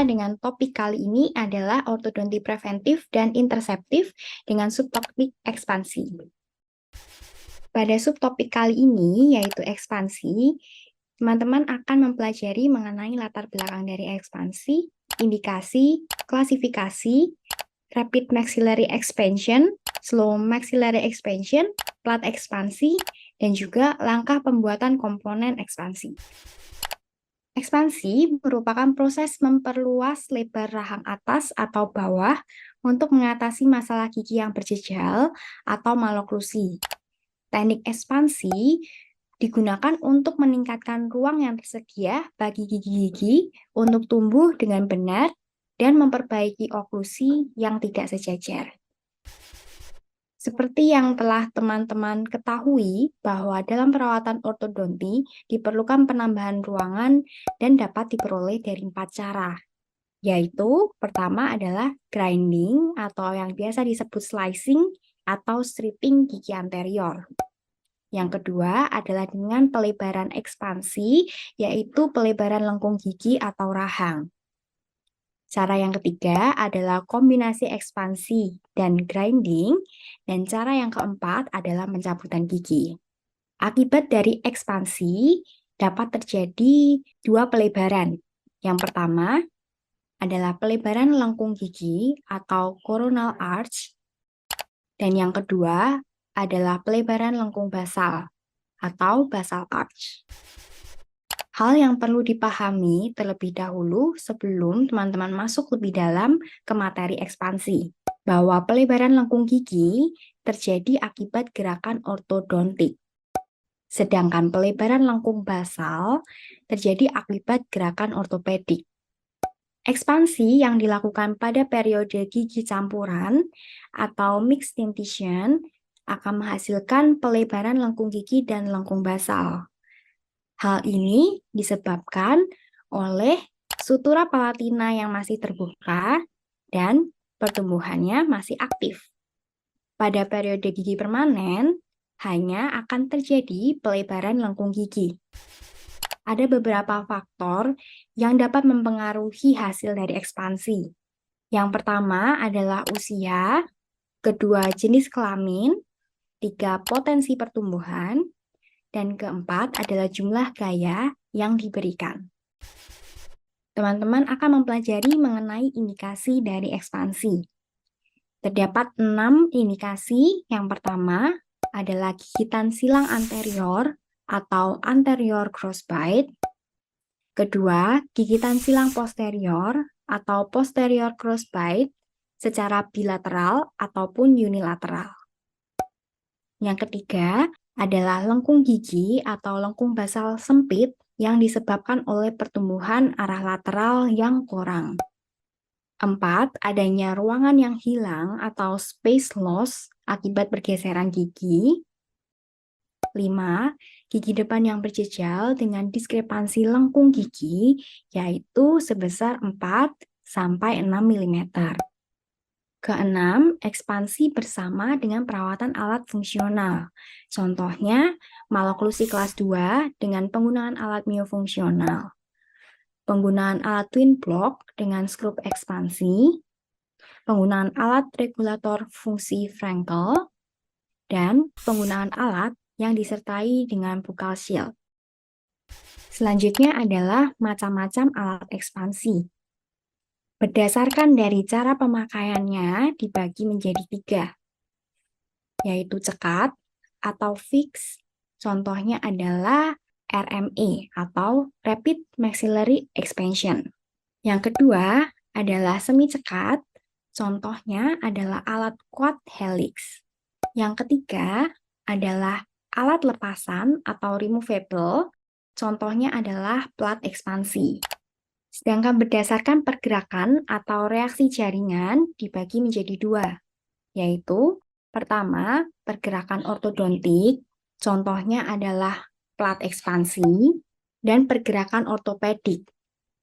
dengan topik kali ini adalah ortodonti preventif dan interseptif dengan subtopik ekspansi. Pada subtopik kali ini, yaitu ekspansi, teman-teman akan mempelajari mengenai latar belakang dari ekspansi, indikasi, klasifikasi, rapid maxillary expansion, slow maxillary expansion, plat ekspansi, dan juga langkah pembuatan komponen ekspansi. Ekspansi merupakan proses memperluas lebar rahang atas atau bawah untuk mengatasi masalah gigi yang berjejal atau maloklusi. Teknik ekspansi digunakan untuk meningkatkan ruang yang tersedia bagi gigi-gigi untuk tumbuh dengan benar dan memperbaiki oklusi yang tidak sejajar. Seperti yang telah teman-teman ketahui bahwa dalam perawatan ortodonti diperlukan penambahan ruangan dan dapat diperoleh dari 4 cara, yaitu pertama adalah grinding atau yang biasa disebut slicing atau stripping gigi anterior. Yang kedua adalah dengan pelebaran ekspansi, yaitu pelebaran lengkung gigi atau rahang. Cara yang ketiga adalah kombinasi ekspansi dan grinding, dan cara yang keempat adalah pencabutan gigi. Akibat dari ekspansi dapat terjadi 2 pelebaran. Yang pertama adalah pelebaran lengkung gigi atau coronal arch, dan yang kedua adalah pelebaran lengkung basal atau basal arch. Hal yang perlu dipahami terlebih dahulu sebelum teman-teman masuk lebih dalam ke materi ekspansi, bahwa pelebaran lengkung gigi terjadi akibat gerakan ortodontik. Sedangkan pelebaran lengkung basal terjadi akibat gerakan ortopedik. Ekspansi yang dilakukan pada periode gigi campuran atau mixed dentition akan menghasilkan pelebaran lengkung gigi dan lengkung basal. Hal ini disebabkan oleh sutura palatina yang masih terbuka dan pertumbuhannya masih aktif. Pada periode gigi permanen, hanya akan terjadi pelebaran lengkung gigi. Ada beberapa faktor yang dapat mempengaruhi hasil dari ekspansi. Yang pertama adalah usia, kedua jenis kelamin, tiga potensi pertumbuhan, dan keempat adalah jumlah gaya yang diberikan. Teman-teman akan mempelajari mengenai indikasi dari ekspansi. Terdapat 6 indikasi. Yang pertama adalah gigitan silang anterior atau anterior crossbite. Kedua, gigitan silang posterior atau posterior crossbite secara bilateral ataupun unilateral. Yang ketiga adalah lengkung gigi atau lengkung basal sempit yang disebabkan oleh pertumbuhan arah lateral yang kurang. 4. Adanya ruangan yang hilang atau space loss akibat pergeseran gigi. 5. Gigi depan yang berjejal dengan diskrepansi lengkung gigi yaitu sebesar 4–6 mm. Keenam, ekspansi bersama dengan perawatan alat fungsional. Contohnya, maloklusi kelas 2 dengan penggunaan alat miofungsional. Penggunaan alat twin block dengan skrup ekspansi. Penggunaan alat regulator fungsi Frankel. Dan penggunaan alat yang disertai dengan buccal shield. Selanjutnya adalah macam-macam alat ekspansi. Berdasarkan dari cara pemakaiannya dibagi menjadi 3, yaitu cekat atau fix. Contohnya adalah RME atau Rapid Maxillary Expansion. Yang kedua adalah semi cekat. Contohnya adalah alat quad helix. Yang ketiga adalah alat lepasan atau removable. Contohnya adalah plat ekspansi. Sedangkan berdasarkan pergerakan atau reaksi jaringan dibagi menjadi 2, yaitu pertama, pergerakan ortodontik, contohnya adalah plat ekspansi, dan pergerakan ortopedik,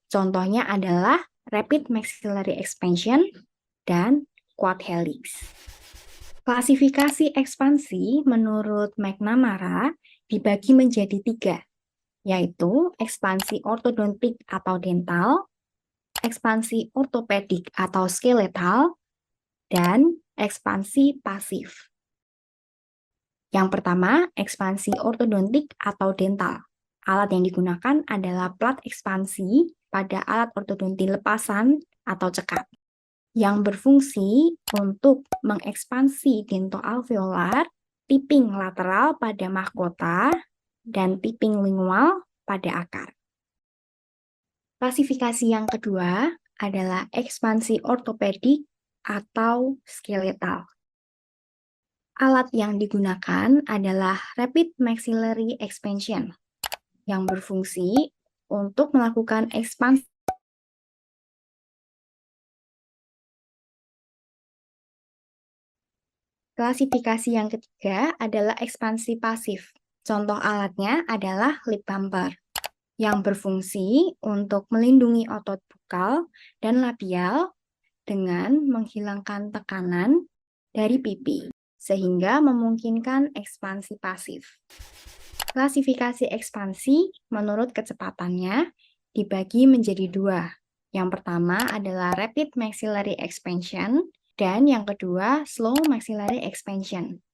contohnya adalah rapid maxillary expansion dan quad helix. Klasifikasi ekspansi menurut McNamara dibagi menjadi 3, yaitu ekspansi ortodontik atau dental, ekspansi ortopedik atau skeletal, dan ekspansi pasif. Yang pertama, ekspansi ortodontik atau dental. Alat yang digunakan adalah plat ekspansi pada alat ortodonti lepasan atau cekat, yang berfungsi untuk mengekspansi dentoalveolar, tipping lateral pada mahkota, dan tipping lingual pada akar. Klasifikasi yang kedua adalah ekspansi ortopedik atau skeletal. Alat yang digunakan adalah rapid maxillary expansion yang berfungsi untuk melakukan ekspansi. Klasifikasi yang ketiga adalah ekspansi pasif. Contoh alatnya adalah lip bumper yang berfungsi untuk melindungi otot bukal dan labial dengan menghilangkan tekanan dari pipi, sehingga memungkinkan ekspansi pasif. Klasifikasi ekspansi menurut kecepatannya dibagi menjadi dua. Yang pertama adalah rapid maxillary expansion dan yang kedua slow maxillary expansion.